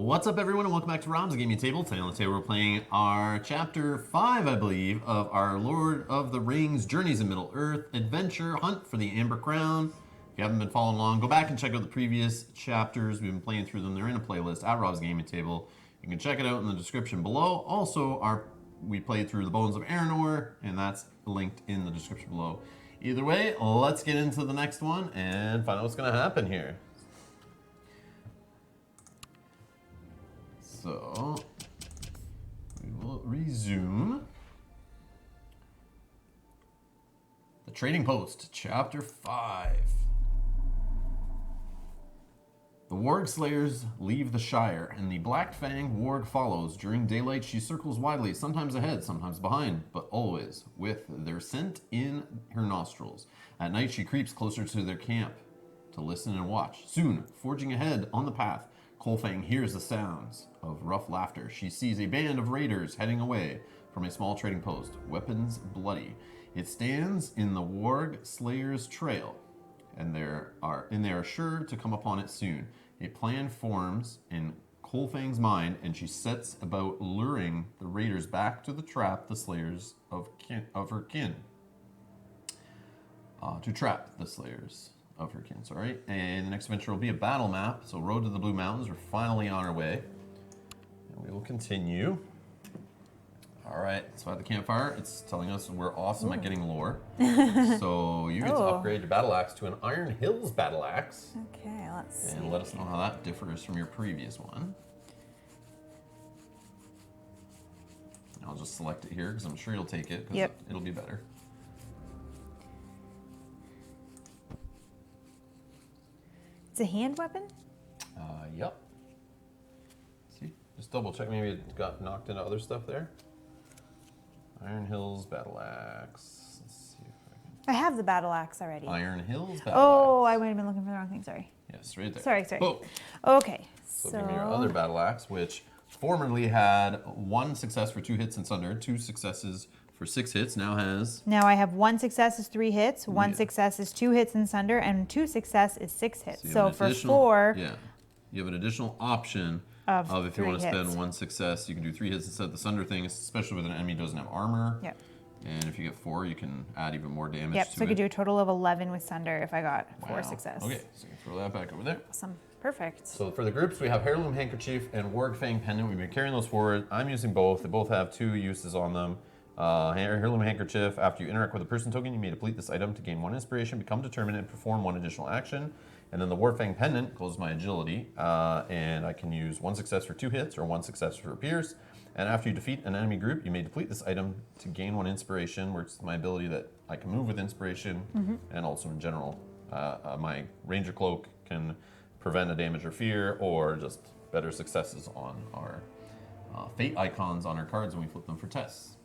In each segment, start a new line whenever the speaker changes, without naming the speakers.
What's up, everyone, and welcome back to Rob's Gaming Table. Today on the table, we're playing our Chapter 5, I believe, of our Lord of the Rings Journeys in Middle-earth adventure hunt for the Ember Crown. If you haven't been following along, go back and check out the previous chapters. We've been playing through them. They're in a playlist at Rob's Gaming Table. You can check it out in the description below. Also, we played through the Bones of Eriador, and that's linked in the description below. Either way, let's get into the next one and find out what's going to happen here. So, we will resume. The Trading Post, Chapter 5. The Warg Slayers leave the Shire, and the black-fanged Warg follows. During daylight, she circles widely, sometimes ahead, sometimes behind, but always with their scent in her nostrils. At night, she creeps closer to their camp to listen and watch. Soon, forging ahead on the path, Coalfang hears the sounds of rough laughter. She sees a band of raiders heading away from a small trading post, weapons bloody. It stands in the Warg Slayers' trail, and they are sure to come upon it soon. A plan forms in Coalfang's mind, and she sets about luring the raiders back to the trap the Slayers of her kin. To trap the Slayers of her kin, sorry. And the next adventure will be a battle map. So Road to the Blue Mountains, we're finally on our way. And we will continue. All right, so at the campfire, it's telling us we're awesome at getting lore. So you get to upgrade your battle axe to an Iron Hills battle axe.
Okay, let's see.
And let us know how that differs from your previous one. I'll just select it here because I'm sure you'll take it because it'll be better.
It's a hand weapon?
Yep. See, just double check. Maybe it got knocked into other stuff there. Iron Hills battle axe. Let's see if I
I have the battle axe already.
Iron Hills battle
axe. I
axe.
might have been looking for the wrong thing. Sorry.
Yes, right there.
Sorry.
Boom.
Okay.
So give me your other battle axe, which formerly had 1 success for 2 hits and Sunder, 2 successes for 6 hits. Now has.
Now I have 1 success is 3 hits, 1 success is 2 hits and Sunder, and 2 success is 6 hits. So for 4.
Yeah. You have an additional option of if you want to spend 1 success, you can do 3 hits instead of the Sunder thing, especially with an enemy who doesn't have armor.
Yep.
And if you get 4, you can add even more damage to it.
So I could do a total of 11 with Sunder if I got 4 success.
Okay, so you can throw that back over there.
Awesome. Perfect.
So for the groups, we have Heirloom Handkerchief and Warg Fang Pendant. We've been carrying those forward. I'm using both. They both have 2 uses on them. Heirloom Handkerchief, after you interact with a person token, you may deplete this item to gain 1 inspiration, become determined, and perform 1 additional action. And then the Warg Fang Pendant goes my agility, and I can use 1 success for 2 hits or 1 success for a pierce. And after you defeat an enemy group, you may deplete this item to gain 1 inspiration, where it's my ability that I can move with inspiration, and also in general, my Ranger Cloak can prevent a damage or fear, or just better successes on our fate icons on our cards when we flip them for tests.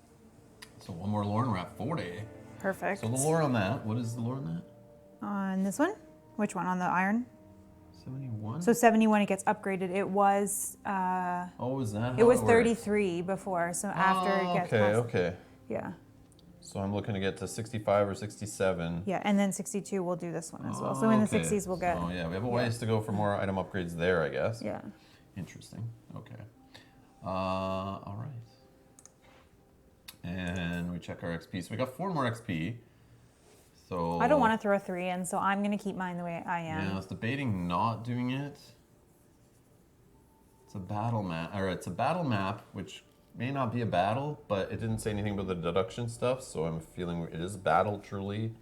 So 1 more lore and we're at 40.
Perfect.
So the lore on that, what is the lore on that?
On this one? Which one? On the iron?
71?
So 71, it gets upgraded. It was...
is that how
it was
works?
33 before, so after it gets past...
Okay.
Yeah.
So I'm looking to get to 65 or 67.
Yeah, and then 62 we'll do this one as well. So in the 60s we'll get...
Oh yeah, we have a ways to go for more item upgrades there, I guess.
Yeah.
Interesting. Okay. All right. And we check our XP. So we got 4 more XP. So
I don't want to throw a 3 in, so I'm going to keep mine the way I am.
Yeah, I was debating not doing it. It's a battle map, or it's a battle map, which may not be a battle, but it didn't say anything about the deduction stuff, so I'm feeling it is battle, truly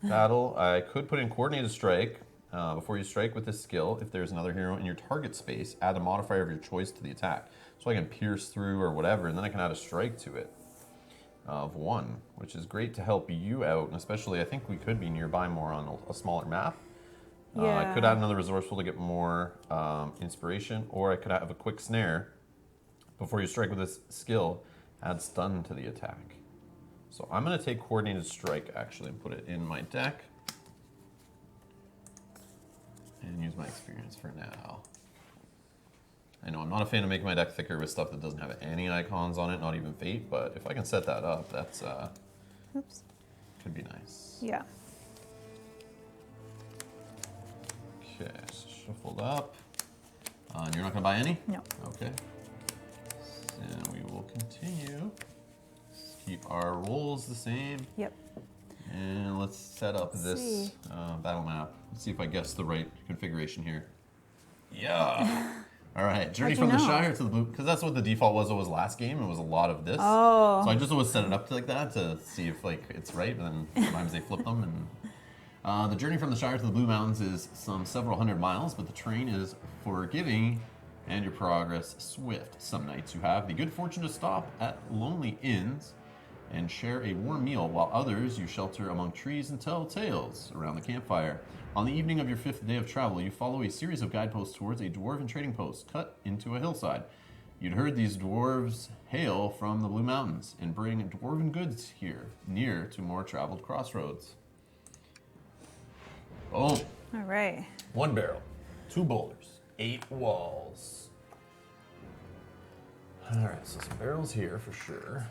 battle. I could put in coordinated strike. Before you strike with this skill, if there's another hero in your target space, add a modifier of your choice to the attack. So I can pierce through or whatever, and then I can add a strike to it of 1, which is great to help you out, and especially I think we could be nearby more on a smaller map. I could add another resourceful to get more inspiration, or I could have a quick snare. Before you strike with this skill, add stun to the attack. So I'm going to take coordinated strike actually and put it in my deck and use my experience for now. I know I'm not a fan of making my deck thicker with stuff that doesn't have any icons on it, not even fate, but if I can set that up, that's could be nice.
Yeah.
Okay, so shuffled up. And you're not going to buy any?
No.
Okay. And we will continue. Let's keep our rolls the same.
Yep.
And let's set up this battle map. Let's see if I guess the right configuration here. Yeah. All right. Journey from the Shire to the Blue, because that's what the default was always last game. It was a lot of this.
Oh.
So I just always set it up like that to see if like it's right, and then sometimes they flip them. And the journey from the Shire to the Blue Mountains is some several hundred miles, but the terrain is forgiving and your progress swift. Some nights you have the good fortune to stop at lonely inns and share a warm meal, while others you shelter among trees and tell tales around the campfire. On the evening of your 5th day of travel, you follow a series of guideposts towards a dwarven trading post cut into a hillside. You'd heard these dwarves hail from the Blue Mountains and bring dwarven goods here, near to more traveled crossroads. Boom.
All right.
1 barrel, 2 boulders, 8 walls. All right, so some barrels here for sure.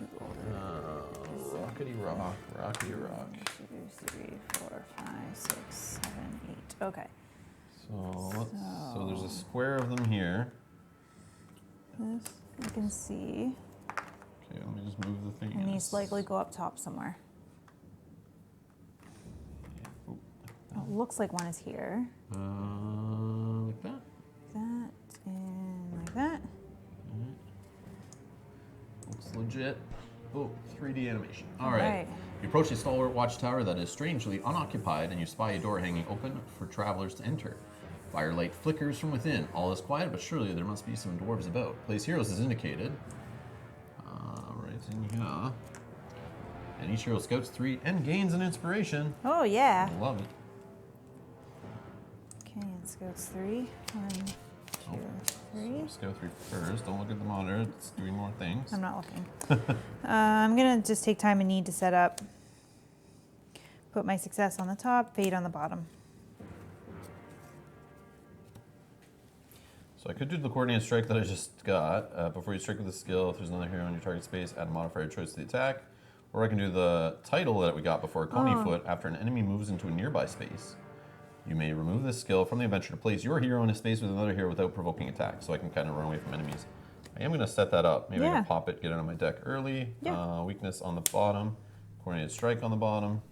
Rockety rock, rockety rock.
1, 2, 3, 4, 5, 6, 7, 8. Okay.
So there's a square of them here.
This you can see.
Okay, let me just move the thing.
And these likely go up top somewhere.
Yeah. Oh,
It looks like one is here.
like that.
That and like that.
Looks legit. Oh, 3D animation. All right. You approach a stalwart watchtower that is strangely unoccupied, and you spy a door hanging open for travelers to enter. Firelight flickers from within. All is quiet, but surely there must be some dwarves about. Place heroes is indicated. Right in here. And each hero scouts 3 and gains an inspiration.
Oh, yeah.
I love it.
Okay, and scouts 3. 1, 2, 3.
Let's go 3 first. Don't look at the monitor. It's doing more things.
I'm not looking. I'm going to just take time and need to set up. Put my success on the top, fade on the bottom.
So I could do the coordinated strike that I just got. Before you strike with a skill, if there's another hero in your target space, add a modifier choice to the attack. Or I can do the title that we got before, Coney Foot. After an enemy moves into a nearby space, you may remove this skill from the adventure to place your hero in a space with another hero without provoking attack. So I can kind of run away from enemies. I am going to set that up. Maybe I can pop it, get it on my deck early. Weakness on the bottom. Coordinated strike on the bottom.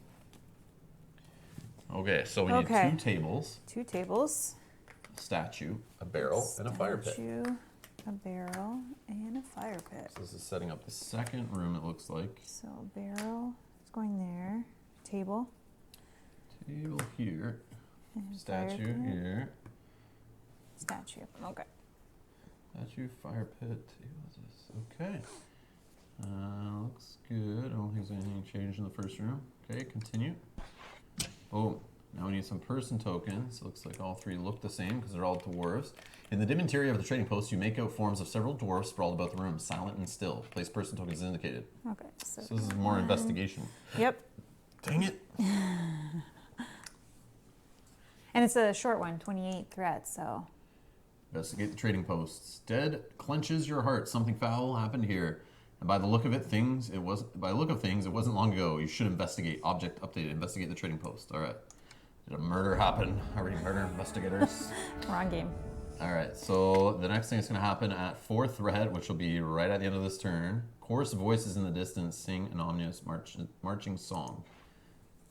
Okay, so we need 2 tables.
2 tables.
A statue, a barrel, and a fire pit.
A barrel, and a fire pit.
So this is setting up the second room, it looks like.
So barrel is going there. Table.
Table here.
And
Statue here.
Statue. Okay.
Statue, fire pit. Table is this. Okay. Looks good. I don't think there's anything changed in the first room. Okay, continue. Boom. Now we need some person tokens. Looks like all 3 look the same because they're all dwarves. In the dim interior of the trading post, you make out forms of several dwarves sprawled about the room, silent and still. Place person tokens as indicated.
Okay.
So this is more investigation.
Yep.
Dang it.
And it's a short one, 28 threats, so.
Investigate the trading posts. Dead clenches your heart. Something foul happened here. And by the look of things, it wasn't long ago. You should investigate. Object updated. Investigate the trading post. All right. Did a murder happen? Are we murder investigators?
Wrong game.
All right. So the next thing that's going to happen at 4th red, which will be right at the end of this turn. Coarse voices in the distance sing an ominous marching song.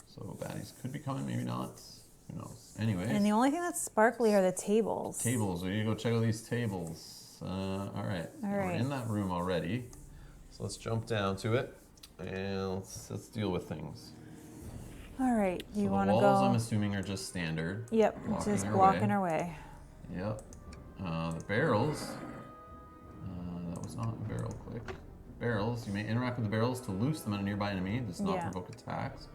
So baddies could be coming, maybe not. Who knows? Anyways.
And the only thing that's sparkly are the tables.
Tables. We need to go check out these tables. All right. We're in that room already. So let's jump down to it and let's deal with things.
All right. Do you want to go?
The walls, I'm assuming, are just standard.
Yep. Just blocking our way.
Yep. The barrels. That was not a barrel click. Barrels. You may interact with the barrels to loose them at a nearby enemy. Does not provoke attacks.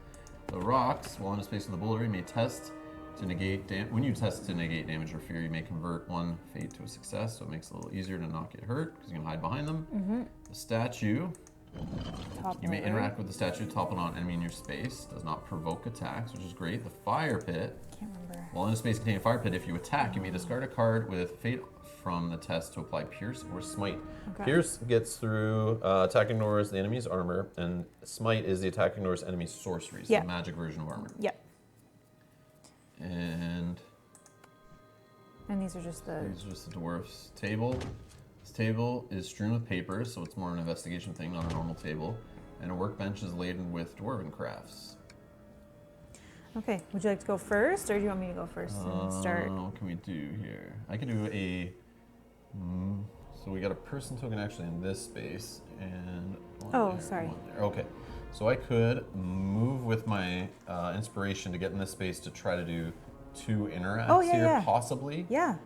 The rocks, while in a space in the boulder, you may test to negate when you test to negate damage or fear, you may convert 1 fate to a success, so it makes it a little easier to not get hurt because you can hide behind them. The statue, you may interact with the statue, topple on an enemy in your space. Does not provoke attacks, which is great. The fire pit,
Can't remember.
while in a space containing a fire pit, if you attack, you may discard a card with fate from the test to apply Pierce or Smite.
Okay.
Pierce gets through attack ignores the enemy's armor, and Smite is the attack ignores enemy's sorceries, the magic version of armor.
Yep.
And
And these are just the...
These are just the dwarf's table. This table is strewn with papers, so it's more an investigation thing, not a normal table. And a workbench is laden with dwarven crafts.
Okay, would you like to go first, or do you want me to go first and start?
What can we do here? I can do a... so we got a person token actually in this space, and one there,
sorry.
one there. Okay, so I could move with my inspiration to get in this space to try to do 2 interacts here, possibly.
Yeah.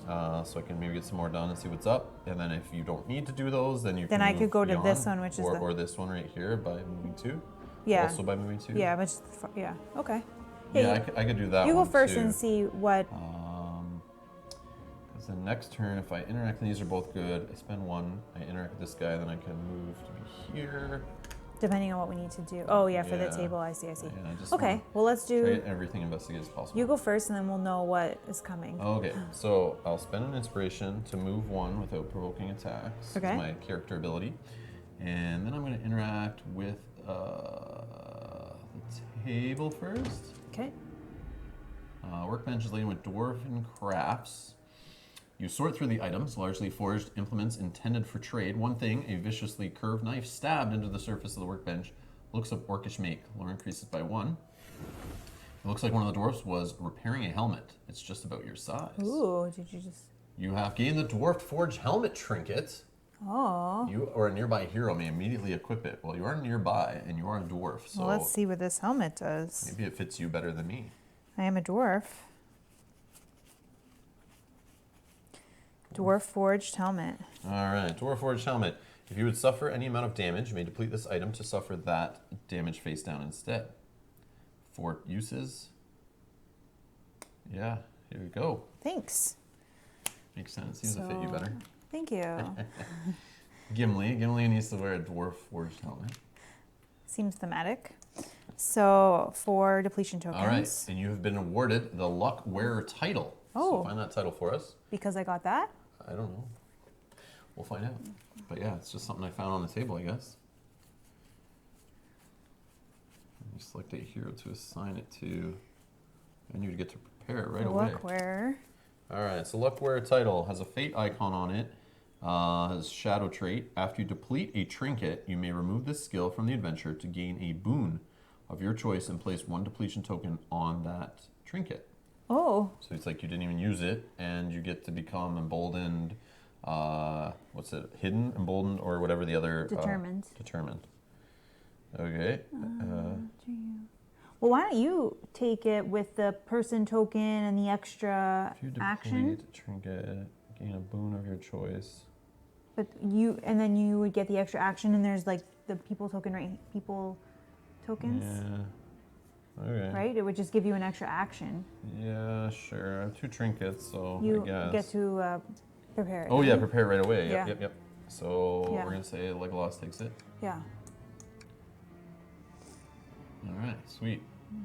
So I can maybe get some more done and see what's up. And then if you don't need to do those, then you can
I could go to
beyond,
this one, which is
or this one right here by moving 2.
Yeah.
Also by moving 2.
Yeah, but yeah. Okay.
Yeah, I could do that.
You
one
go first
too.
and see what.
Because the next turn, if I interact, and these are both good. I spend 1. I interact with this guy, then I can move to be here.
Depending on what we need to do. Oh yeah, for the table. I see.
Yeah, I just
Okay. Well, let's
try
do.
to get everything investigated as possible.
You go first, and then we'll know what is coming.
Okay, so I'll spend an inspiration to move 1 without provoking attacks.
Okay.
It's my character ability. And then I'm going to interact with the table first.
Okay.
Workbench is laden with dwarven crafts. You sort through the items, largely forged implements intended for trade. One thing, a viciously curved knife stabbed into the surface of the workbench. Looks of orcish make. Lore increases by 1. It looks like one of the dwarfs was repairing a helmet. It's just about your size.
Ooh, did you just...
You have gained the dwarf forged helmet trinket.
Oh.
You or a nearby hero may immediately equip it. Well, you are nearby, and you are a dwarf, so
Well, let's see what this helmet does.
maybe it fits you better than me.
I am a dwarf. Dwarf forged helmet.
All right, dwarf forged helmet. If you would suffer any amount of damage, you may deplete this item to suffer that damage face down instead. 4 uses. Yeah, here we go.
Thanks.
Makes sense. Seems to fit you better.
Thank you.
Gimli needs to wear a dwarf forged helmet.
Seems thematic. So 4 depletion tokens.
All right, and you have been awarded the Luck Wearer title.
Oh.
So find that title for us.
Because I got that?
I don't know. We'll find out. But yeah, it's just something I found on the table, I guess. You select a hero to assign it to, and you would get to prepare it right away.
Luck wearer.
All right, so Luck Wearer title has a fate icon on it. Has shadow trait. After you deplete a trinket, you may remove this skill from the adventure to gain a boon of your choice and place 1 depletion token on that trinket.
Oh.
So it's like you didn't even use it, and you get to become emboldened. What's it? Hidden, emboldened, or whatever the other.
Determined.
Determined. Okay.
Well, why don't you take it with the person token and the extra
If you
action?
deplete a trinket, gain a boon of your choice.
But and then you would get the extra action, and there's like the people token, right? People tokens.
Yeah. Okay.
Right? It would just give you an extra action.
Yeah, sure. I have 2 trinkets, so
You
I guess.
get to prepare it.
Oh yeah,
right?
prepare right away. Yep,
Yeah.
yep. So
Yeah.
we're gonna say Legolas takes it.
Yeah.
All right, sweet.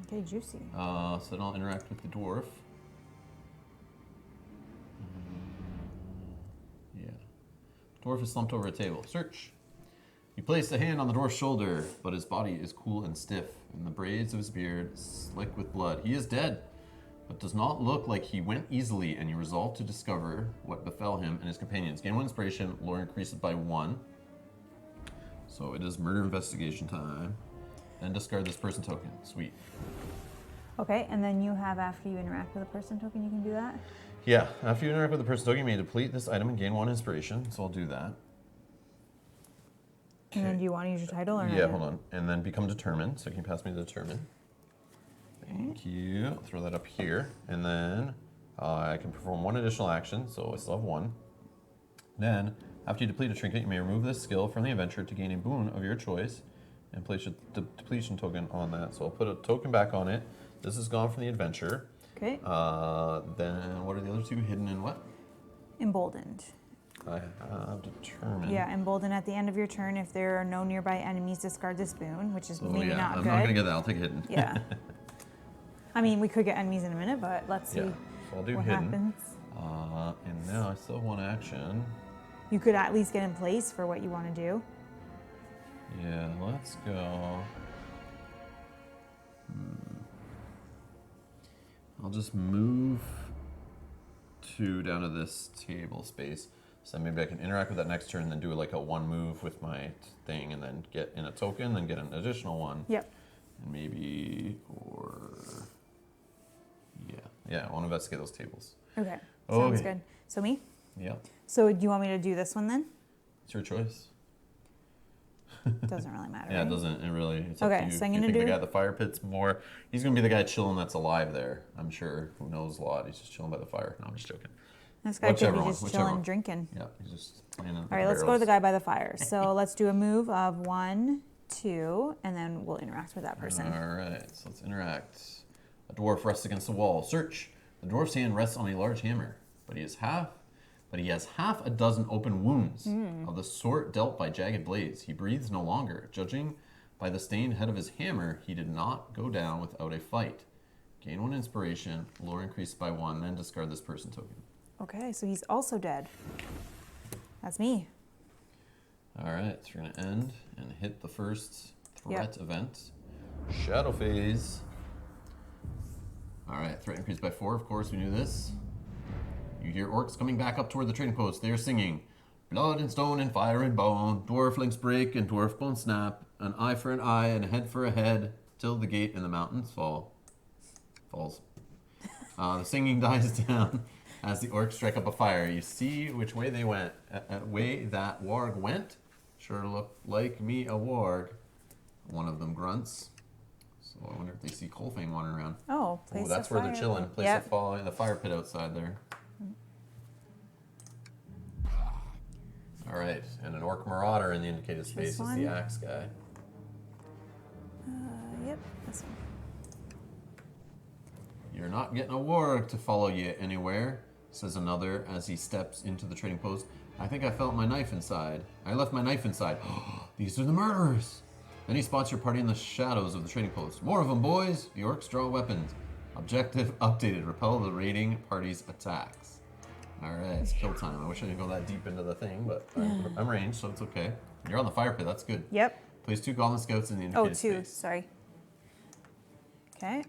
Okay, juicy.
So then I'll interact with the dwarf. Yeah. Dwarf is slumped over a table. Search. You place a hand on the dwarf's shoulder, but his body is cool and stiff, and the braids of his beard slick with blood. He is dead, but does not look like he went easily, and you resolve to discover what befell him and his companions. Gain 1 inspiration, lore increases by 1. So it is murder investigation time. Then discard this person token. Sweet.
Okay, and then you have, after you interact with a person token, you can do that?
Yeah, after you interact with the person token, you may deplete this item and gain 1 inspiration, so I'll do that.
And then do you want to use your title or not?
Yeah, hold on. And then become determined, so you can pass me the determined. Thank you. I'll throw that up here. And then I can perform 1 additional action, so I still have 1. Then, after you deplete a trinket, you may remove this skill from the adventure to gain a boon of your choice and place a depletion token on that. So I'll put a token back on it. This is gone from the adventure.
Okay.
Then what are the other 2? Hidden and what?
Emboldened.
I have determined.
Yeah, emboldened at the end of your turn. If there are no nearby enemies, discard this boon, which is
So
maybe
yeah,
not
I'm
good.
not going to get that. I'll take hidden.
Yeah. I mean, we could get enemies in a minute, but let's see
Yeah. So I'll do
what
hidden.
happens.
And now I still have 1 action.
You could at least get in place for what you want to do.
Yeah, let's go. I'll just move 2 down to this table space. So maybe I can interact with that next turn and then do like a 1 move with my thing and then get in a token, then get an additional one.
Yep.
And maybe, yeah, I want to investigate those tables.
Okay. Sounds
Okay.
good. So me?
Yeah,
So do you want me to do this one then?
it's your choice.
Doesn't really matter.
Yeah,
right?
it doesn't. It really. It's up
Okay,
to you.
so I'm
Do you
gonna
think the
do-
guy at the fire pit's more? He's gonna be the guy chilling that's alive there. I'm sure. Who knows a lot? He's just chilling by the fire. No, I'm just joking.
This guy could
Whichever
be
one,
just
whichever
chilling,
one.
drinking.
Yeah, he's just playing.
All right, let's go to the guy by the fire. So let's do a move of 1, 2, and then we'll interact with that person.
All right, so let's interact. A dwarf rests against the wall. Search. The dwarf's hand rests on a large hammer, but he has half a dozen open wounds of the sort dealt by jagged blades. He breathes no longer. Judging by the stained head of his hammer, he did not go down without a fight. Gain 1 inspiration, lore increased by 1, then discard this person token.
Okay, so he's also dead. That's me.
All right, so we're going to end and hit the first
Yep.
threat event. Shadow phase. All right, threat increased by 4, of course, we knew this. You hear orcs coming back up toward the trading post. They are singing, blood and stone and fire and bone, dwarf links break and dwarf bones snap, an eye for an eye and a head for a head, till the gate and the mountains falls. The singing dies down as the orcs strike up a fire. You see which way they went. Way that warg went sure looked like me a warg. One of them grunts. So I wonder if they see Colfang wandering around.
Oh,
Oh,
place
that's
a
where they're
fire.
chilling. Place
Yep.
the fire pit outside there. All right, and an orc marauder in the indicated space is
one?
the axe guy.
Yep, this one.
You're not getting a warg to follow you anywhere, says another as he steps into the trading post. I think I felt my knife inside. I left my knife inside. These are the murderers. Then he spots your party in the shadows of the trading post. More of them, boys. The orcs draw weapons. Objective updated. Repel the raiding party's attacks. All right, it's kill time. I wish I didn't go that deep into the thing, but I'm ranged, so it's okay. You're on the fire pit. That's good.
Yep.
Place 2 goblin scouts in the
Oh,
indicated
2.
space.
Sorry. Okay.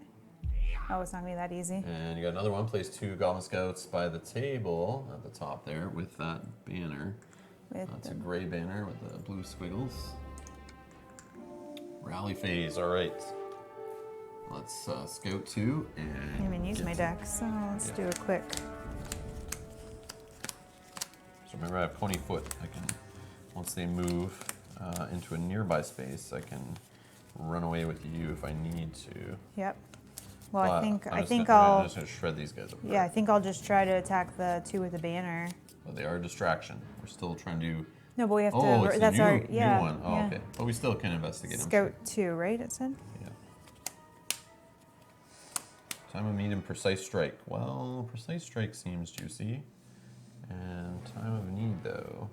Oh, it's not gonna be that easy.
And you got another one. Place 2 goblin scouts by the table at the top there with that banner.
With
That's
the-
a gray banner with the blue squiggles. Rally phase. All right. Let's scout 2 and.
I didn't even use
get
my
to-
deck, so let's
Yeah.
do a quick.
So remember, I have Coney foot. I can, once they move into a nearby space, I can run away with you if I need to.
Yep. Well, I
But
think
I'm
I'll.
just gonna shred these guys apart.
Yeah, I think I'll just try to attack the 2 with the banner.
But they are a distraction. We're still trying to do.
No, but we have
Oh,
to.
it's
That's
a new,
our
new
yeah.
one. Oh,
yeah.
okay. But we still can investigate them.
Scout 2, right? It said.
Yeah. Time of need and precise strike. Well, precise strike seems juicy. And time of need, though.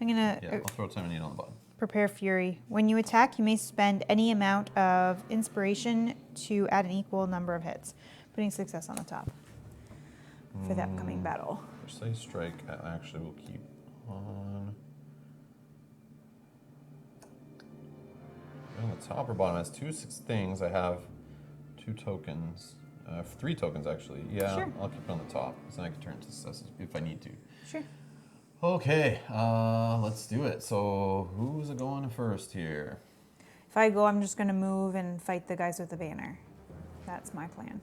I'm gonna
Yeah, I'll throw time of need on the bottom.
prepare fury. When you attack, you may spend any amount of inspiration to add an equal number of hits, putting success on the top for the upcoming battle.
Precise strike, I actually will keep on. On the top or bottom, it has 2 things. I have 2 tokens. 3 tokens, actually. Yeah,
Sure.
I'll keep it on the top, so then I can turn it to successes if I need to.
Sure.
Okay, let's do it. So, who's going first here?
If I go, I'm just gonna move and fight the guys with the banner. That's my plan.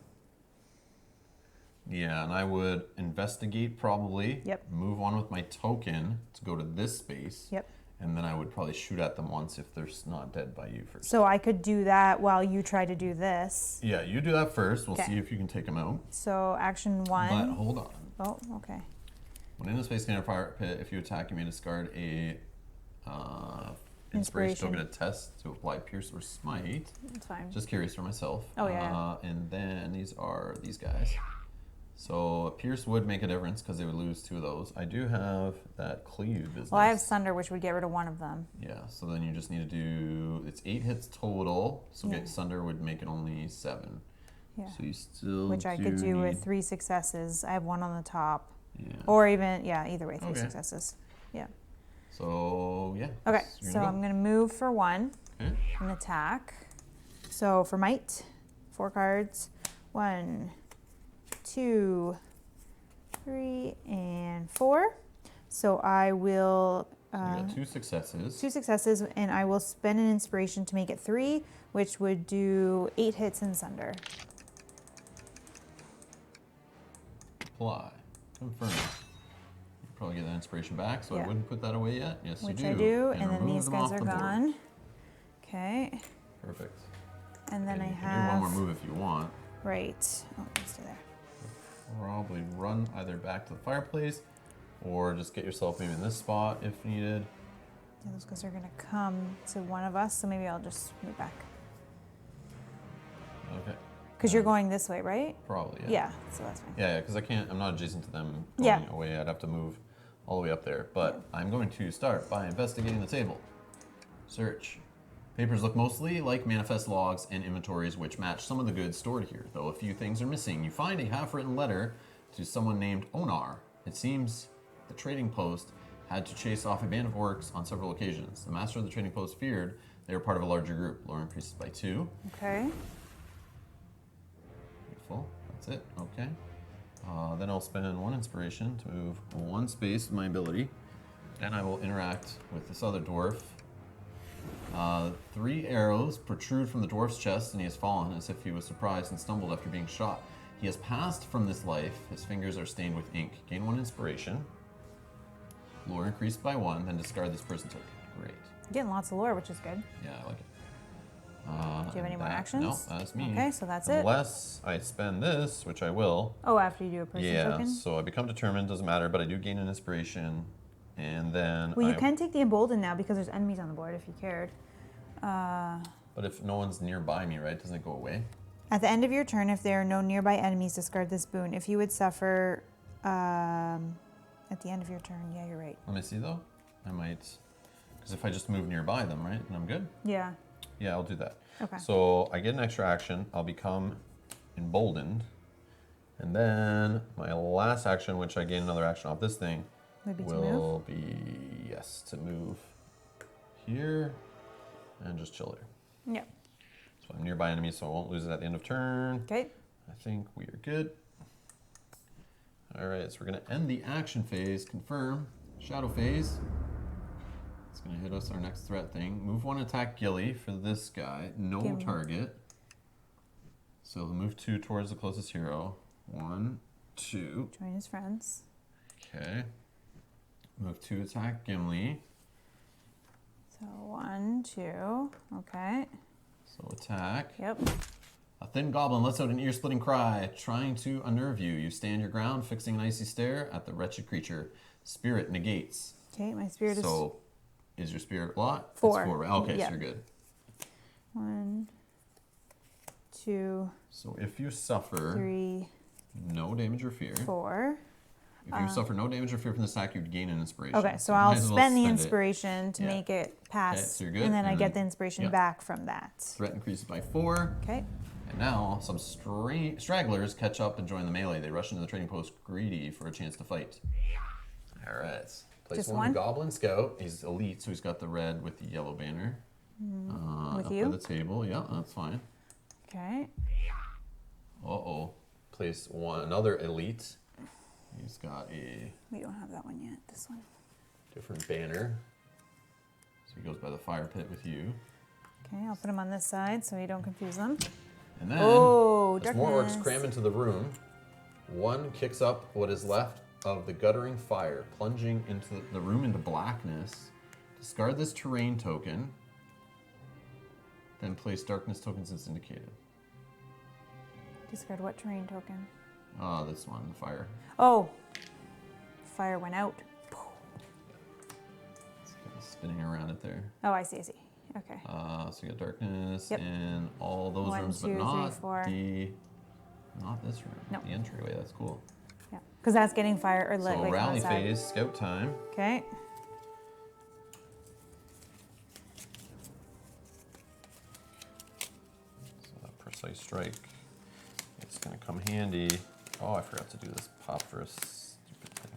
Yeah, and I would investigate probably.
Yep.
Move on with my token to go to this space.
Yep.
And then I would probably shoot at them once if they're not dead by you first.
So I could do that while you try to do this.
Yeah, you do that first. We'll
Okay.
see if you can take them out.
So action 1.
But hold on.
Oh, okay.
When in the space container fire pit, if you attack, you may discard a inspiration token to test to apply pierce or smite.
That's fine.
Just curious for myself.
Oh, yeah.
And then these are these guys. So a pierce would make a difference because they would lose 2 of those. I do have that cleave business.
Well, I have Sunder, which would get rid of one of them.
Yeah, so then you just need to do, it's 8 hits total. So
Yeah.
get Sunder would make it only 7.
Yeah.
So you still
Which I could do with
need-
3 successes. I have 1 on the top.
Yeah.
Or even, yeah, either way, 3
Okay.
successes. Yeah.
So yeah.
Okay,
you're
so
gonna
I'm going to move for 1
Okay.
and attack. So for might, 4 cards. 1, 2, 3, and 4. So I will
So you got 2 successes.
2 successes, and I will spend an inspiration to make it 3, which would do 8 hits in Sunder.
Apply. Confirm. You probably get that inspiration back, so
Yeah.
I wouldn't put that away yet. Yes,
Which
you do.
I do, and then
remove
these
them
guys
off
are
the board.
gone. Okay,
Perfect.
and then
And
I
you can
have...
do one more move if you want.
Right. Oh, let's do there.
Probably run either back to the fireplace or just get yourself maybe in this spot if needed.
Yeah, those guys are going to come to one of us, so maybe I'll just move back.
Okay.
Because you're going this way, right?
Probably, yeah.
Yeah, so that's fine.
Yeah, because I'm not adjacent to them going
Yeah.
away. I'd have to move all the way up there. But I'm going to start by investigating the table. Search. Papers look mostly like manifest logs and inventories which match some of the goods stored here, though a few things are missing. You find a half-written letter to someone named Onar. It seems the trading post had to chase off a band of orcs on several occasions. The master of the trading post feared they were part of a larger group. Lore increases by 2.
Okay.
Beautiful. That's it. Okay. Then I'll spend 1 inspiration to move 1 space with my ability. Then I will interact with this other dwarf. 3 arrows protrude from the dwarf's chest, and he has fallen as if he was surprised and stumbled after being shot. He has passed from this life. His fingers are stained with ink. Gain 1 inspiration. Lore increased by 1, then discard this person token. Great.
Getting lots of lore, which is good.
Yeah, I like it.
Do you have any more actions?
No, that's me.
Okay, so that's it.
Unless I spend this, which I will.
Oh, after you do a person token?
So I become determined, doesn't matter, but I do gain an inspiration. And then
Well, you can take the emboldened now because there's enemies on the board if you cared.
But if no one's nearby me, right, doesn't it go away?
At the end of your turn, if there are no nearby enemies, discard this boon. If you would suffer at the end of your turn, yeah, you're right.
Let me see though. I might, because if I just move nearby them, right, and I'm good?
Yeah.
Yeah, I'll do that.
Okay.
So I get an extra action. I'll become emboldened. And then my last action, which I gain another action off this thing,
Maybe to
will be, yes, to move here and just chill there.
Yep.
So I'm nearby enemies, so I won't lose it at the end of turn.
Okay.
I think we are good. All right, so we're gonna end the action phase, confirm, shadow phase. It's gonna hit us our next threat thing. Move 1, attack Gilly for this guy, no
Gilly.
target. So move 2 towards the closest hero. 1, 2.
Join his friends.
Okay. Move 2, attack Gimli.
So 1, 2. Okay.
So attack.
Yep.
A thin goblin lets out an ear-splitting cry, trying to unnerve you. You stand your ground, fixing an icy stare at the wretched creature. Spirit negates.
Okay, my spirit is
So, is your spirit a lot?
4.
It's 4. Right? Okay,
Yeah.
so you're good.
1, 2,
So if you suffer
3,
no damage or fear,
4.
if you suffer no damage or fear from this attack, you'd gain an inspiration.
Okay, so
you
I'll
might as well
spend the
it.
inspiration to
Yeah.
make it pass,
so you're good,
and then I
and
get
then-
the inspiration
yeah.
back from that.
Threat increases by 4.
Okay.
And now some stragglers catch up and join the melee. They rush into the trading post greedy for a chance to fight. All right. Place
Just
1
one?
goblin scout. He's elite, so he's got the red with the yellow banner.
With
up
you?
by the table. Yeah, that's fine.
Okay.
Uh-oh. Place 1, another elite. He's got a
We don't have that one yet. This one.
different banner. So he goes by the fire pit with you.
Okay, I'll put him on this side so you don't confuse them.
And then,
Oh,
as more orcs
darkness.
cram into the room, 1 kicks up what is left of the guttering fire, plunging into the room into blackness. Discard this terrain token, then place darkness tokens as indicated.
Discard what terrain token?
This one, the fire.
Oh, fire went out.
It's kind of spinning around it there.
Oh, I see, I see. Okay.
So you got darkness
Yep.
in all those
1,
rooms,
2,
but
3,
not
4.
not this room.
No.
The entryway. That's cool.
Yeah, because that's getting fire or lit
So
like on
rally
the side.
phase, scout time.
Okay.
So that precise strike, it's gonna come handy. Oh, I forgot to do this pop for a stupid thing.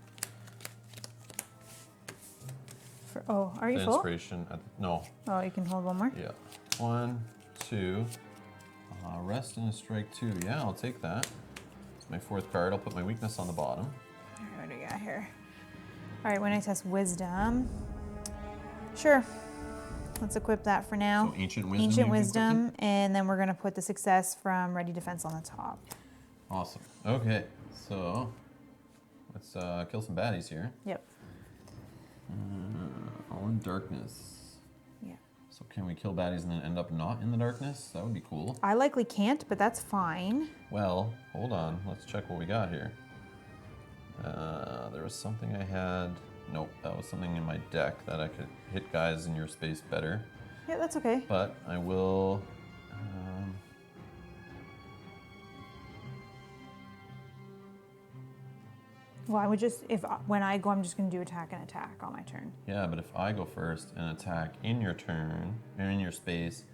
Are you
The
full?
inspiration. No.
Oh, you can hold one more.
Yeah. 1, 2. Rest and a strike 2. Yeah, I'll take that. It's my 4th card. I'll put my weakness on the bottom.
what do we got here? All right, when I test wisdom, sure. Let's equip that for now.
So ancient wisdom.
Ancient wisdom, and then we're gonna put the success from ready defense on the top.
Awesome. Okay, so let's kill some baddies here.
Yep.
All in darkness.
Yeah.
So can we kill baddies and then end up not in the darkness? That would be cool.
I likely can't, but that's fine.
Well, hold on. Let's check what we got here. There was something I had. Nope, that was something in my deck that I could hit guys in your space better.
Yeah, that's okay.
But I will.
Well, I would just, when I go, I'm just gonna do attack and attack on my turn.
Yeah, but if I go first and attack in your turn, or in your space.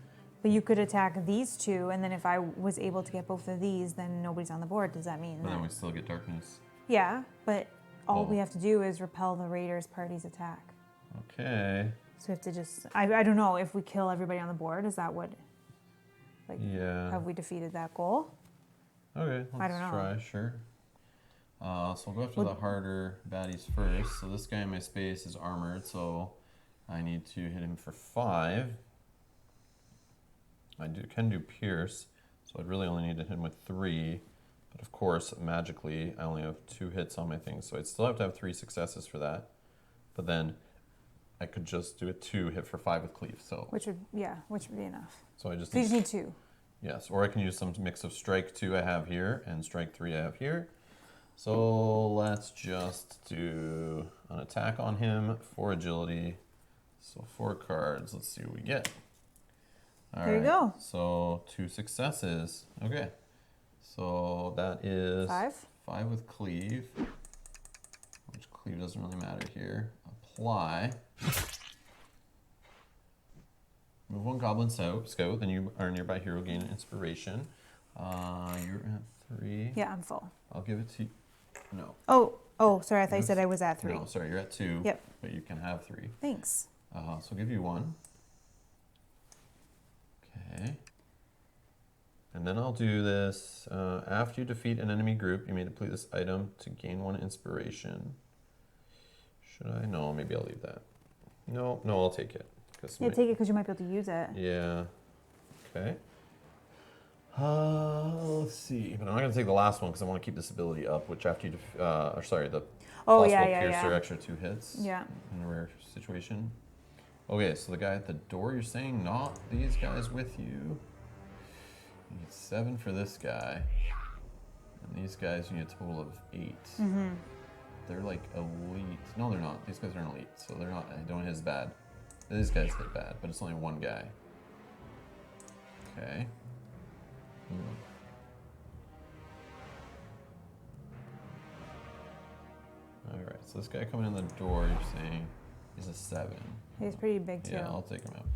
But you could attack these two, and then if I was able to get both of these, then nobody's on the board. Does that mean
But
that?
then we still get darkness.
Yeah, but all
Well-
we have to do is repel the raiders' party's attack.
Okay.
So we have to just, I don't know, if we kill everybody on the board, is that what, like,
Yeah.
have we defeated that goal?
Okay, let's
I don't know.
try, sure. So we'll go after the harder baddies first. So this guy in my space is armored, so I need to hit him for 5. I can do pierce, so I'd really only need to hit him with 3. But of course, magically, I only have 2 hits on my thing, so I'd still have to have 3 successes for that. But then I could just do a 2 hit for 5 with cleave. So
Which would be enough.
so I just
So you just need 2.
yes, or I can use some mix of strike 2 I have here and strike 3 I have here. So let's just do an attack on him for agility. So 4 cards. Let's see what we get. All
There you go.
So 2 successes. Okay. So that is
5.
5 with cleave, which cleave doesn't really matter here. Apply. Move 1 goblin scout, then you are nearby hero, gain an inspiration. You're at 3.
Yeah, I'm full.
I'll give it to you. No.
Oh, sorry, I thought you said I was at 3.
No, sorry, you're at 2.
Yep.
But you can have 3.
Thanks.
So I'll give you 1. Okay. And then I'll do this. After you defeat an enemy group, you may deplete this item to gain 1 inspiration. Should I? No, maybe I'll leave that. No, I'll take it.
Yeah, take it because you might be able to use it.
Yeah. Okay. Let's see. But I'm not going to take the last one because I want to keep this ability up, which after you, the possible piercer extra 2 hits.
Yeah.
In a rare situation. Okay, so the guy at the door, you're saying not these guys with you. You need 7 for this guy. And these guys, you need a total of 8.
Mm-hmm.
They're like elite. No, they're not. These guys aren't elite, so they're not. I don't hit as bad. These guys hit bad, but it's only 1 guy. Okay. Alright, so this guy coming in the door, you're saying, is a 7.
He's pretty big too.
Yeah, I'll take him out.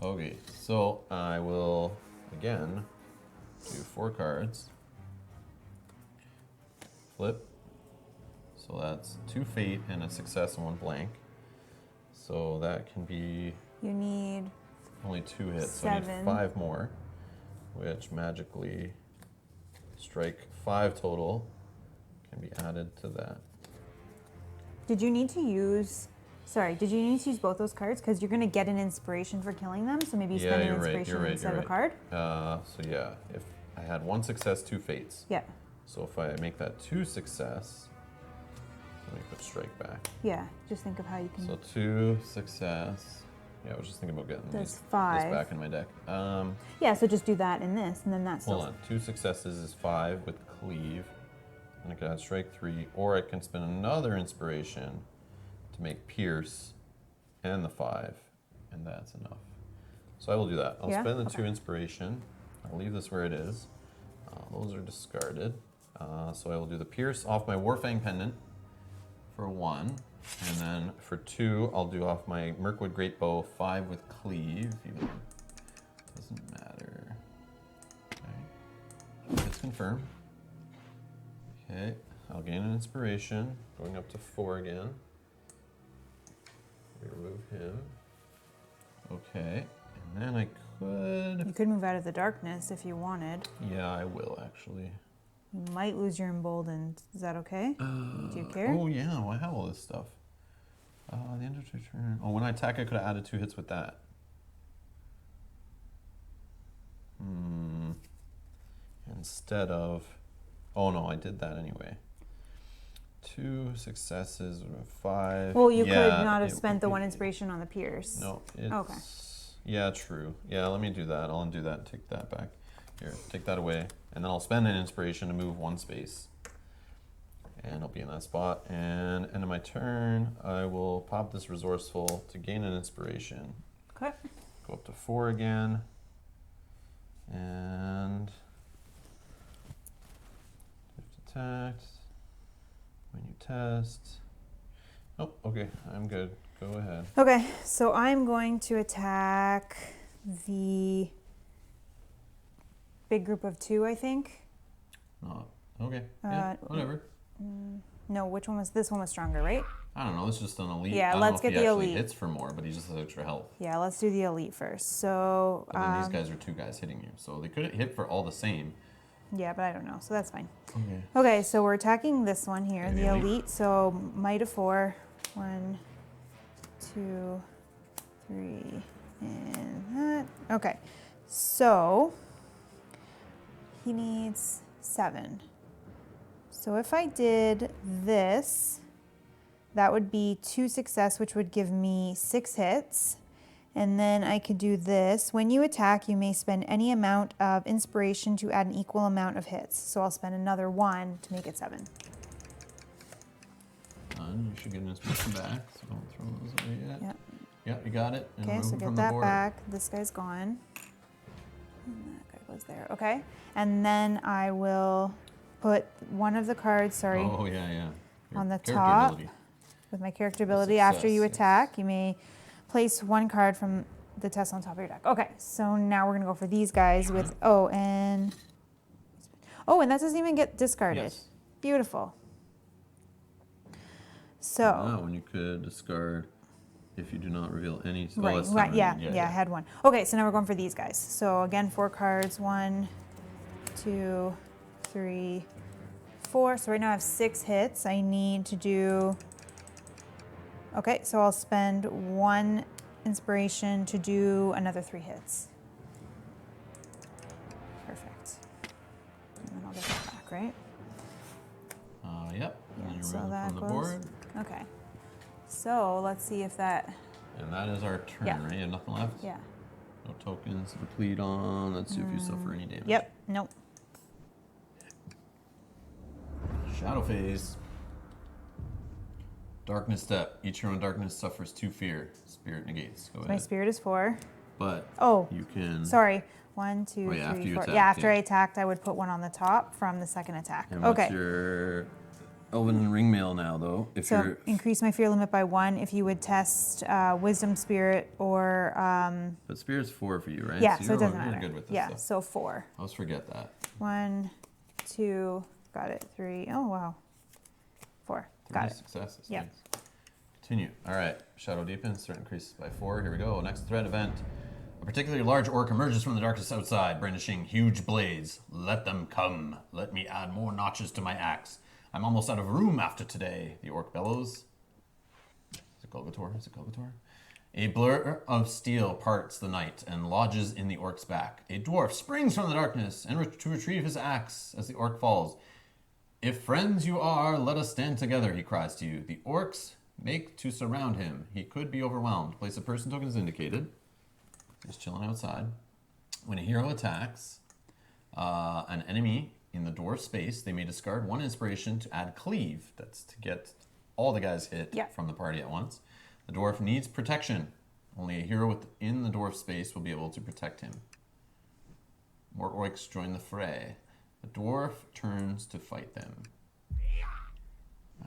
Okay, so I will, again, do 4 cards. Flip. So that's 2 fate and a success and 1 blank. So that can be
You need
only 2 hits, so I need
7.
5 more, which magically strike 5 total can be added to that.
Did you need to use both those cards? Because you're going to get an inspiration for killing them, so maybe you spend an inspiration instead of a card?
So yeah, if I had 1 success, 2 fates.
Yeah.
So if I make that 2 success, let me put strike back.
Yeah, just think of how you can...
So 2 success. Yeah, I was just thinking about getting
That's
this
5.
back in my deck.
Yeah, so just do that and this, and then that's...
Hold on, 2 successes is 5 with cleave. And I could add strike 3, or I can spend another inspiration to make pierce and the 5, and that's enough. So I will do that. I'll spend the 2 inspiration. I'll leave this where it is. Those are discarded. So I will do the pierce off my Warfang pendant for 1. And then for 2, I'll do off my Mirkwood Greatbow 5 with cleave. Even doesn't matter. Okay. Let's confirm. Okay, I'll gain an inspiration, going up to 4 again. Remove him. Okay, and then I could...
You could move out of the darkness if you wanted.
Yeah, I will actually.
You might lose your emboldened. Is that okay? Do you care?
Oh yeah, well, I have all this stuff. The end of your turn. Oh, when I attack, I could have added 2 hits with that. Instead of... Oh no, I did that anyway. 2 successes, 5.
Well, you could not have spent the 1 inspiration on the Pierce.
No, it's...
Okay.
Yeah, true. Yeah, let me do that. I'll undo that and take that back. Here, take that away. And then I'll spend an inspiration to move 1 space. And I'll be in that spot. And end of my turn, I will pop this Resourceful to gain an inspiration.
Okay.
Go up to 4 again. And... attacked. When you test. Oh, okay, I'm good. Go ahead.
Okay, so I'm going to attack the big group of 2, I think.
Oh, okay. Yeah, whatever.
No, which one was this one was stronger, right?
I don't know. It's just an elite.
Yeah,
I don't
let's
know if
get
he
the
actually
elite.
hits for more, but he just has extra health.
Yeah, let's do the elite first. So
But then these guys are 2 guys hitting you, so they couldn't hit for all the same.
yeah, but I don't know, so that's fine.
Okay.
Okay, so we're attacking this one here,
Okay,
the
the elite.
elite. So might of 4. 1, 2, 3, and that. Okay, so he needs 7. So if I did this, that would be 2 success, which would give me 6 hits. And then I could do this. When you attack, you may spend any amount of inspiration to add an equal amount of hits. So I'll spend another 1 to make it 7.
You should get an inspiration back, so don't throw those away yet.
Yep.
Yeah, you got it. And
Okay,
remove
so
it
get
from the
that
board.
back. This guy's gone. And that guy goes there. Okay. And then I will put one of the cards, sorry,
Oh, yeah, yeah. Your
on the
character
top.
ability.
With my character ability, after you
Success,
attack, you may place 1 card from the test on top of your deck. Okay, so now we're gonna go for these guys with and that doesn't even get discarded.
Yes.
Beautiful. So
Wow, when you could discard if you do not reveal any. Oh,
right,
that's
right,
not
yeah,
really-
I had 1. Okay, so now we're going for these guys. So again, 4 cards, 1, 2, 3, 4. So right now I have 6 hits. I need to do. Okay, so I'll spend 1 inspiration to do another 3 hits. Perfect. And then I'll get that back, right?
Yep. And then you
so
remove it
that
from the
goes.
board.
Okay. So let's see if that.
And that is our turn,
Yeah.
right? You have nothing left?
Yeah.
No tokens to deplete on. Let's see if you suffer any damage.
Yep. Nope.
Shadow phase. Darkness step. Each hero in darkness suffers 2 fear. Spirit negates. Go
My
ahead.
spirit is 4.
But
Oh.
you can.
Sorry. 1, 2,
Oh, yeah,
3,
after you
4.
attack,
Yeah, after
yeah.
I attacked, I would put 1 on the top from the second attack.
And
Okay.
what's your Elven Ringmail now, though? If
So
you're.
increase my fear limit by 1 if you would test Wisdom Spirit or
But Spirit's 4 for you, right?
yeah, so
you're,
it doesn't
you're
matter.
good with this
Yeah,
stuff.
so 4.
I always forget that.
1, 2, got it. 3. Oh wow. 4.
3
Got it.
successes.
Yep.
Thanks. Continue. All right. Shadow deepens. Threat increases by 4. Here we go. Next threat event. A particularly large orc emerges from the darkness outside, brandishing huge blades. Let them come. Let me add more notches to my axe. I'm almost out of room after today, the orc bellows. Is it Golgator? Is it Golgator? A blur of steel parts the night and lodges in the orc's back. A dwarf springs from the darkness and to retrieve his axe as the orc falls. If friends you are, let us stand together, he cries to you. The orcs make to surround him. He could be overwhelmed. Place of person token is indicated. Just chilling outside. When a hero attacks an enemy in the dwarf space, they may discard 1 inspiration to add cleave. That's to get all the guys hit from the party at once. The dwarf needs protection. Only a hero within the dwarf space will be able to protect him. More orcs join the fray. The dwarf turns to fight them.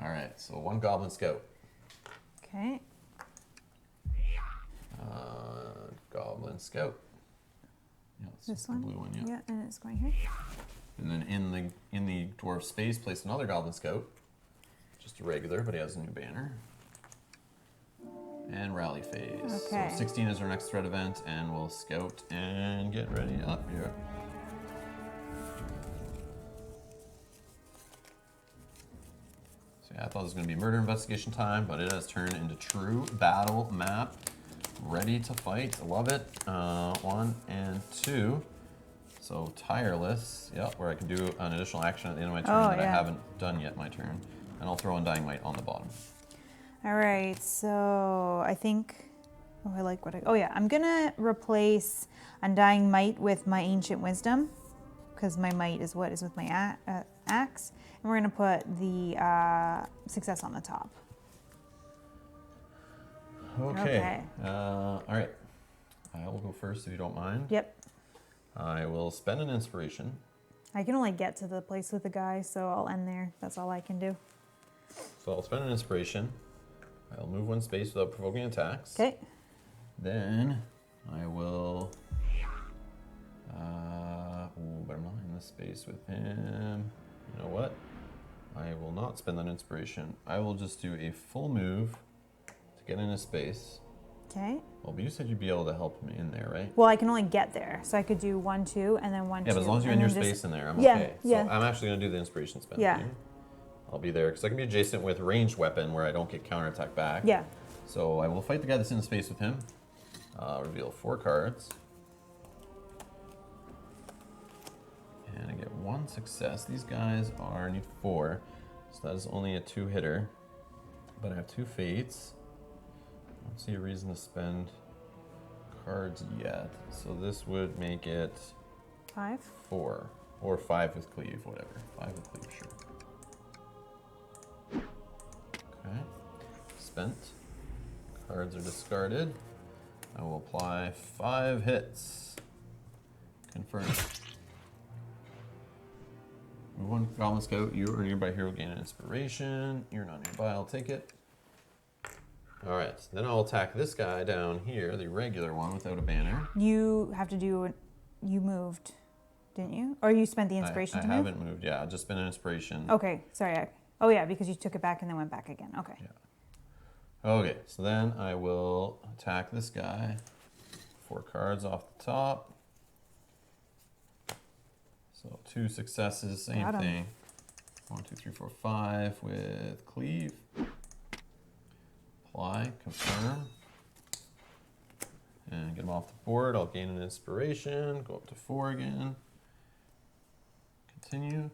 All right, so 1 goblin scout.
Okay.
Goblin scout. Yeah, it's
This
the
one?
blue one. Yeah.
Yeah, and it's going here.
And then in the dwarf space, place another goblin scout. Just a regular, but he has a new banner. And rally phase.
Okay.
So 16 is our next threat event, and we'll scout and get ready up here. Yeah, I thought it was going to be murder investigation time, but it has turned into true battle map. Ready to fight. I love it. 1 and 2. So tireless. Yep, where I can do an additional action at the end of my turn that I haven't done yet my turn. And I'll throw Undying Might on the bottom.
All right, so I think, oh, I like what I, oh yeah, I'm gonna replace Undying Might with my Ancient Wisdom, because my might is what is with my axe. And we're gonna put the success on the top.
Okay. All right. I will go first if you don't mind.
Yep.
I will spend an inspiration.
I can only get to the place with the guy, so I'll end there. That's all I can do.
So I'll spend an inspiration. I'll move 1 space without provoking attacks.
Okay.
Then I will. But I'm not in this space with him. You know what? I will not spend that inspiration. I will just do a full move to get in a space.
Okay.
Well, but you said you'd be able to help me in there, right?
Well, I can only get there, so I could do 1, 2, and then 1, 2.
Yeah, but as long as you're in your space in there, I'm okay. So I'm actually going to do the inspiration spend.
Yeah.
I'll be there because I can be adjacent with ranged weapon where I don't get counterattack back.
Yeah.
So I will fight the guy that's in the space with him. Reveal 4 cards. And I get 1 success. These guys need 4. So that is only a 2-hitter. But I have 2 fates. I don't see a reason to spend cards yet. So this would make it
5.
4. Or 5 with cleave, whatever. 5 with cleave, sure. Okay. Spent. Cards are discarded. I will apply 5 hits. Confirm. Move 1 Goblin Scout. You or nearby hero gain an inspiration. You're not nearby. I'll take it. Alright. Then I'll attack this guy down here, the regular one without a banner.
You have to do. You moved, didn't you? Or you spent the inspiration to move?
I haven't moved. Yeah, I've just spent an inspiration.
Okay. Sorry. Oh, yeah, because you took it back and then went back again. Okay.
Yeah. Okay. So then I will attack this guy. 4 cards off the top. So 2 successes, same thing. 1, 2, 3, 4, 5 with cleave. Apply, confirm. And get them off the board. I'll gain an inspiration, go up to 4 again. Continue.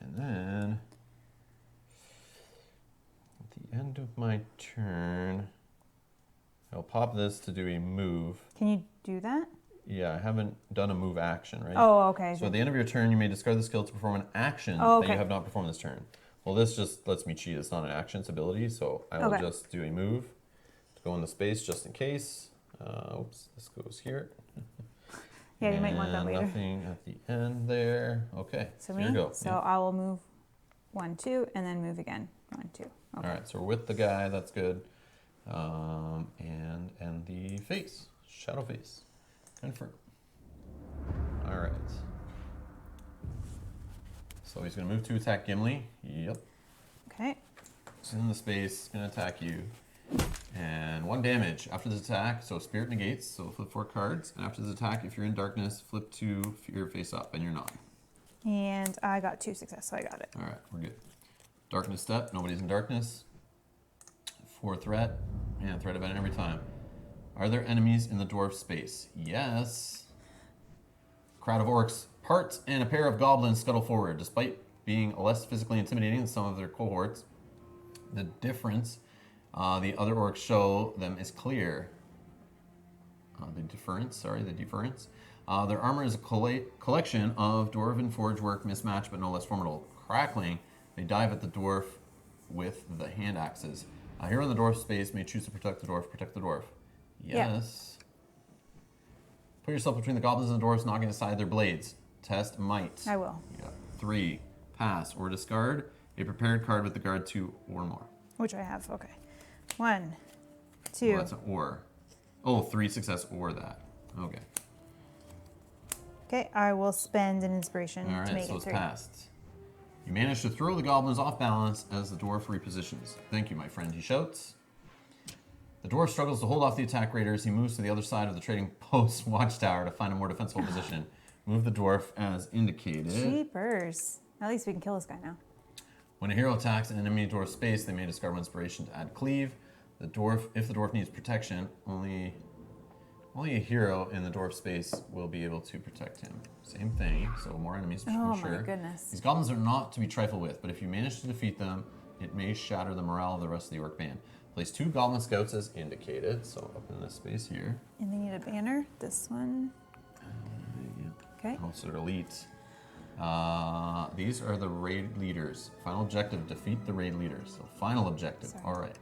And then at the end of my turn, I'll pop this to do a move.
Can you do that?
Yeah, I haven't done a move action, right?
Oh, okay.
So at the end of your turn, you may discard the skill to perform an action that you have not performed this turn. Well, this just lets me cheat. It's not an action, it's ability. So I will just do a move to go in the space just in case. Oops, this goes here.
Yeah, you might want that later.
Nothing at the end there. Okay,
so
here we go.
So I will move 1, 2, and then move again. 1, 2. Okay.
All right, so we're with the guy. That's good. And the face, shadow face. Confirm. All right. So he's going to move to attack Gimli. Yep.
Okay.
He's in the space, going to attack you. And 1 damage after this attack. So spirit negates. So flip 4 cards. And after this attack, if you're in darkness, flip 2 fear face up, and you're not.
And I got 2 success, so I got it.
All right, we're good. Darkness step. Nobody's in darkness. 4 threat. And threat event every time. Are there enemies in the dwarf space? Yes. Crowd of orcs part and a pair of goblins scuttle forward. Despite being less physically intimidating than some of their cohorts, the difference the other orcs show them is clear. The difference. Their armor is a collection of dwarven forge work, mismatched but no less formidable. Crackling, they dive at the dwarf with the hand axes. A hero in the dwarf space may choose to protect the dwarf. Protect the dwarf. Yes. Yeah. Put yourself between the goblins and the dwarves, knocking aside their blades. Test might.
I will.
Yeah. 3. Pass or discard a prepared card with the guard 2 or more.
Which I have. Okay. 1, 2.
Well, that's an or. Oh, 3 success or that. Okay.
Okay, I will spend an inspiration
All right,
to make
so
it
it's
3.
passed. You manage to throw the goblins off balance as the dwarf repositions. Thank you, my friend, he shouts. The dwarf struggles to hold off the attack raiders. He moves to the other side of the trading post watchtower to find a more defensible position. Move the dwarf as indicated.
Jeepers. At least we can kill this guy now.
When a hero attacks an enemy dwarf space, they may discard one inspiration to add cleave. If the dwarf needs protection, only a hero in the dwarf space will be able to protect him. Same thing, so more enemies for
Oh
sure.
my goodness.
These goblins are not to be trifled with, but if you manage to defeat them, it may shatter the morale of the rest of the orc band. Place 2 goblin scouts as indicated, so up in this space here.
And they need a banner. This one.
Yeah.
Okay.
Oh, so they're elite. These are the raid leaders. Final objective, defeat the raid leaders. So final objective,
Sorry.
all right.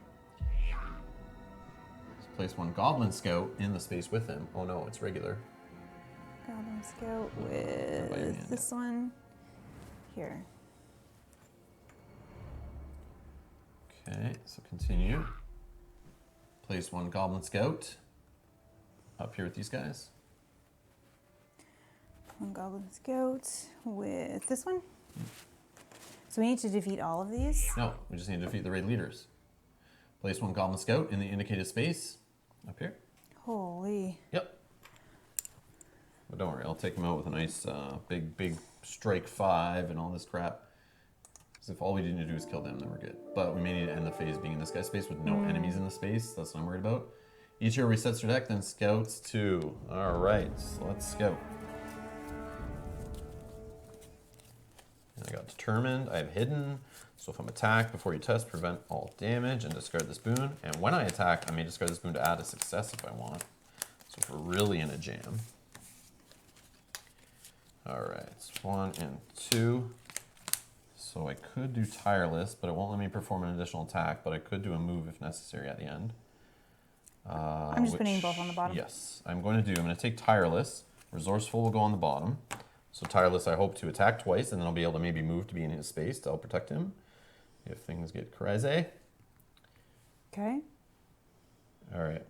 Let's place 1 goblin scout in the space with him. Oh no, it's regular.
Goblin Scout
By your
with
hand,
this one. Here.
Okay, so continue. Place 1 goblin scout up here with these guys.
1 Goblin Scout with this one. So we need to defeat all of these.
No, we just need to defeat the raid leaders. Place 1 goblin scout in the indicated space up here.
Holy.
Yep. But don't worry, I'll take him out with a nice big strike 5 and all this crap. Because if all we need to do is kill them, then we're good. But we may need to end the phase being in this guy's space with no enemies in the space. That's what I'm worried about. Each hero resets their deck, then scouts 2. All right, so let's scout. And I got determined. I have hidden. So if I'm attacked, before you test, prevent all damage and discard this boon. And when I attack, I may discard this boon to add a success if I want. So if we're really in a jam. All right, it's 1 and 2. So I could do tireless, but it won't let me perform an additional attack, but I could do a move if necessary at the end.
I'm just putting both on the bottom.
Yes, I'm going to take tireless. Resourceful will go on the bottom. So tireless, I hope to attack twice, and then I'll be able to maybe move to be in his space to help protect him if things get crazy.
Okay.
All right.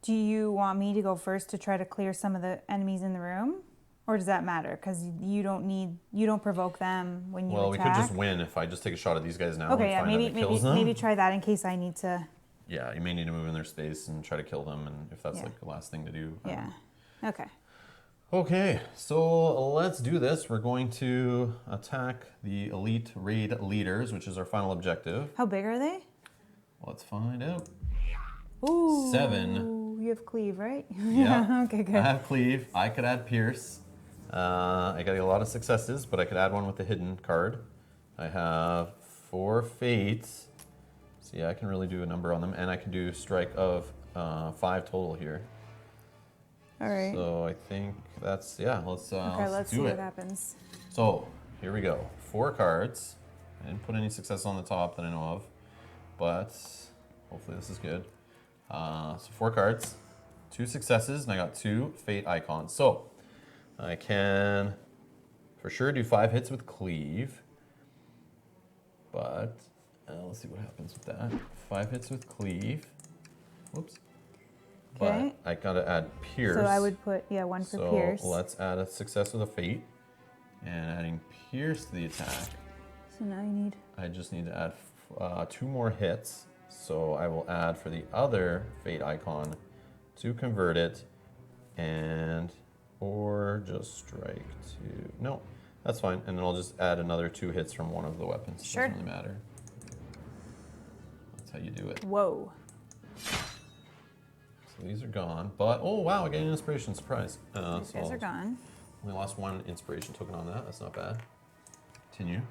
Do you want me to go first to try to clear some of the enemies in the room? Or does that matter? Because you don't provoke them when you
Well,
attack.
we could just win if I just take a shot at these guys now
Okay,
and
yeah,
find out it kills them.
maybe try that in case I need to.
Yeah, you may need to move in their space and try to kill them, and if that's
Yeah.
like the last thing to do. I don't
Yeah.
know.
Okay.
Okay, so let's do this. We're going to attack the elite raid leaders, which is our final objective.
How big are they?
Let's find out.
Ooh.
7.
You have cleave, right?
Yeah.
Okay, good.
I have cleave. I could add pierce. I got a lot of successes, but I could add one with the hidden card. I have 4 fates. So yeah, I can really do a number on them, and I can do strike of 5 total here.
All right.
So I think that's, yeah, let's
Okay, let's see
do
what
it.
happens.
So here we go. 4 cards. I didn't put any success on the top that I know of, but hopefully this is good. So 4 cards, 2 successes, and I got 2 fate icons. So I can for sure do 5 hits with cleave, but let's see what happens with that. 5 hits with cleave. Whoops.
Okay.
But I gotta add pierce.
So I would put, 1 for
So
pierce.
let's add a success with a fate, and adding pierce to the attack.
So now you need.
I just need to add 2 more hits. So I will add for the other fate icon to convert it, and or just strike 2. No, that's fine. And then I'll just add another 2 hits from one of the weapons.
Sure.
Doesn't really matter. That's how you do it.
Whoa.
So these are gone, but oh wow, I get an inspiration surprise.
These guys are gone.
Only lost 1 inspiration token on that. That's not bad. Continue.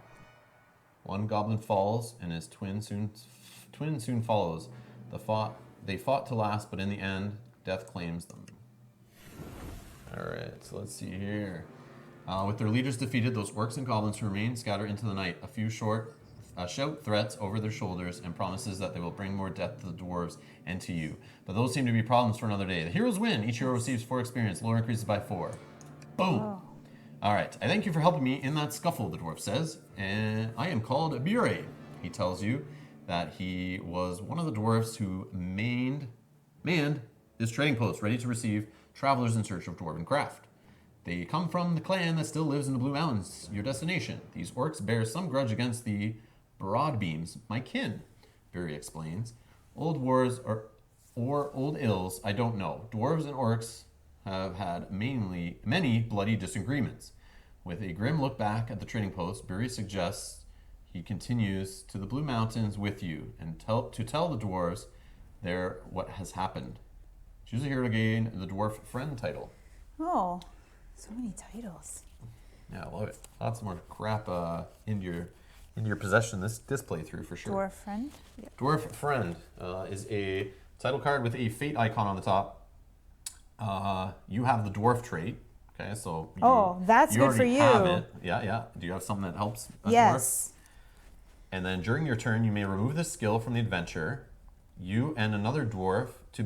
1 goblin falls, and his twin soon follows. They fought to last, but in the end, death claims them. All right, so let's see here. With their leaders defeated, those orcs and goblins who remain scatter into the night. A few shout threats over their shoulders and promises that they will bring more death to the dwarves and to you. But those seem to be problems for another day. The heroes win. Each hero receives 4 experience. Lore increases by 4. Boom.
Oh.
All right. I thank you for helping me in that scuffle, the dwarf says. And I am called Bure. He tells you that he was one of the dwarves who manned this trading post, ready to receive travelers in search of dwarven craft. They come from the clan that still lives in the Blue Mountains, your destination. These orcs bear some grudge against the Broadbeams, my kin, Bure explains. Old wars or old ills, I don't know. Dwarves and orcs have had many bloody disagreements. With a grim look back at the trading post, Bure suggests he continues to the Blue Mountains with you and to tell the dwarves what has happened. Choose a hero to gain the Dwarf Friend title.
Oh, so many titles.
Yeah, I love it. Lots more crap into your possession this playthrough for sure.
Dwarf Friend? Yeah.
Dwarf Friend is a title card with a fate icon on the top. You have the dwarf trait. Okay, so
that's good for you.
Have it. Yeah. Do you have something that helps a
yes.
dwarf? And then during your turn, you may remove this skill from the adventure. You and another dwarf to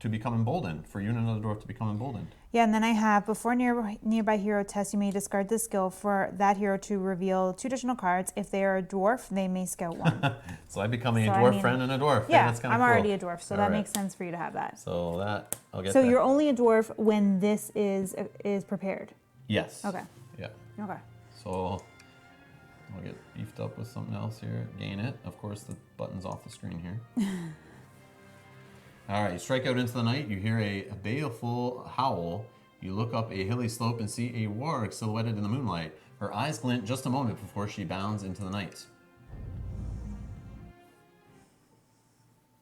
become emboldened. For you and another dwarf to become emboldened.
Yeah, and then I have, before nearby hero test, you may discard this skill for that hero to reveal 2 additional cards. If they are a dwarf, they may scout 1.
So I'm becoming a dwarf friend and a dwarf.
Yeah,
that's
I'm
cool.
already a dwarf, so that makes sense for you to have that.
So I'll get
So
that.
you're only a dwarf when this is prepared?
Yes.
Okay.
Yeah.
Okay.
So I'll get beefed up with something else here. Gain it. Of course, the button's off the screen here. All right, you strike out into the night. You hear a baleful howl. You look up a hilly slope and see a warg silhouetted in the moonlight. Her eyes glint just a moment before she bounds into the night.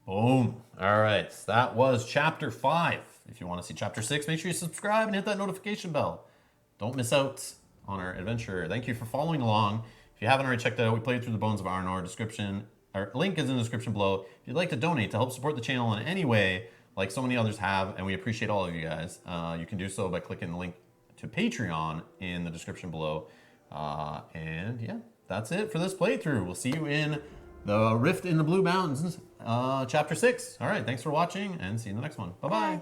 Boom. All right, that was Chapter 5. If you want to see Chapter 6, make sure you subscribe and hit that notification bell. Don't miss out on our adventure. Thank you for following along. If you haven't already checked it out, we played through the Bones of Arnor. Our link is in the description below. If you'd like to donate to help support the channel in any way, like so many others have, and we appreciate all of you guys, you can do so by clicking the link to Patreon in the description below. And yeah, that's it for this playthrough. We'll see you in the Rift in the Blue Mountains, Chapter 6. All right, thanks for watching, and see you in the next one. Bye-bye.
Bye.